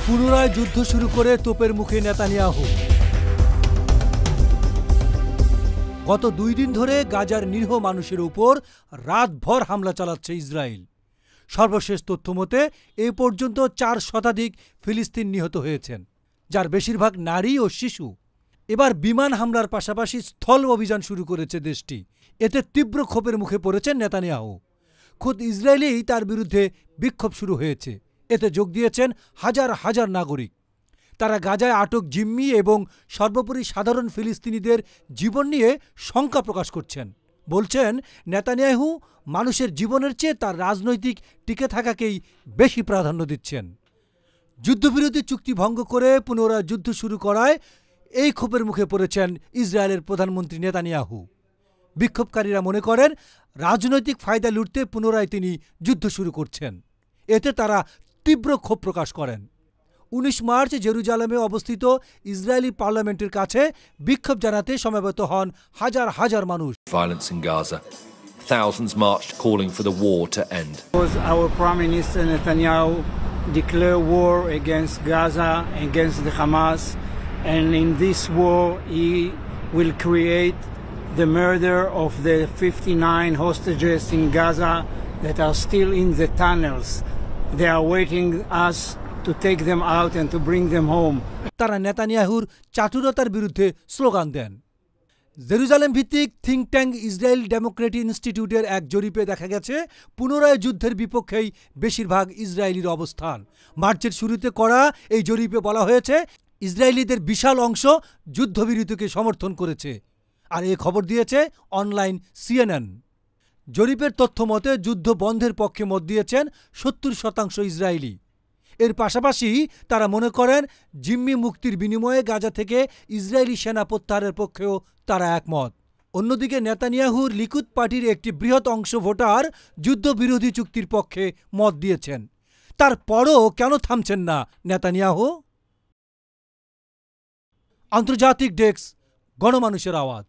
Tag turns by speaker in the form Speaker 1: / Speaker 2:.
Speaker 1: পুনরায় যুদ্ধ শুরু করে তোপের মুখে নেতানিয়াহু। গত 2 দিন ধরে গাজার নিরীহ মানুষের উপর রাতভর হামলা চালাচ্ছে ইসরায়েল। সর্বশেষ তথ্য মতে এ পর্যন্ত 4 শতাধিক ফিলিস্তিন নিহত হয়েছেন, যার বেশিরভাগ নারী ও শিশু। এবার বিমান হামলার পাশাপাশি স্থল অভিযান শুরু করেছে দেশটি। এতে তীব্র ক্ষোভের মুখে পড়েছেন নেতানিয়াহু। খোদ ইসরায়েলেই তার বিরুদ্ধে বিক্ষোভ শুরু হয়েছে। এতে যোগ দিয়েছেন হাজার হাজার নাগরিক। তারা গাজায় আটক জিম্মি এবং সর্বোপরি সাধারণ ফিলিস্তিনিদের জীবন নিয়ে শঙ্কা প্রকাশ করছেন। বলছেন, নেতানিয়াহু মানুষের জীবনের চেয়ে তার রাজনৈতিক টিকে থাকাকেই বেশি প্রাধান্য দিচ্ছেন। যুদ্ধবিরতি চুক্তি ভঙ্গ করে পুনরায় যুদ্ধ শুরু করায় এই ক্ষোভের মুখে পড়েছেন ইসরায়েলের প্রধানমন্ত্রী নেতানিয়াহু। বিক্ষোভকারীরা মনে করেন, রাজনৈতিক ফায়দা লুটতে পুনরায় তিনি যুদ্ধ শুরু করছেন। এতে তারা তীব্র ক্ষোভ প্রকাশ করেন। 19 মার্চ জেরুজালেমে অবস্থিত ইসরায়েলি পার্লামেন্টের কাছে বিক্ষোভ জানাতে সমবেত হন হাজার হাজার মানুষ।
Speaker 2: Violence in Gaza. Thousands marched calling for the war to end.
Speaker 3: Our Prime Minister Netanyahu declared war against Gaza, against the Hamas, and in this war he will create the murder of the 59 hostages in Gaza that are still in the tunnels. They are waiting us to take them out and to bring them home.
Speaker 1: তারা নেতানিয়াহুর চাটুরতার বিরুদ্ধে slogan দেন। Jerusalem ভিত্তিক think tank Israel Democratic ইনস্টিটিউটের এক জরিপে দেখা গেছে, পুনরায় যুদ্ধের বিপক্ষেই বেশিরভাগ ইসরায়েলির অবস্থান। মার্চের শুরুতে করা এই জরিপে বলা হয়েছে, ইসরায়েলিদের বিশাল অংশ যুদ্ধবিরতিকে সমর্থন করেছে। আর এ খবর দিয়েছে অনলাইন CNN। জরিপের তথ্য মতে যুদ্ধ বন্ধের পক্ষে মত দিয়েছেন 70% ইসরায়েলি। এর পাশাপাশি তারা মনে করেন, জিম্মি মুক্তির বিনিময়ে গাজা থেকে ইসরায়েলি সেনা প্রত্যাহারের পক্ষেও তারা একমত। অন্যদিকে নেতানিয়াহুর লিকুদ পার্টির একটি বৃহৎ অংশ ভোটার যুদ্ধবিরোধী চুক্তির পক্ষে মত দিয়েছেন। তারপরও কেন থামছেন না নেতানিয়াহু? আন্তর্জাতিক ডেস্ক, গণমানুষের আওয়াজ।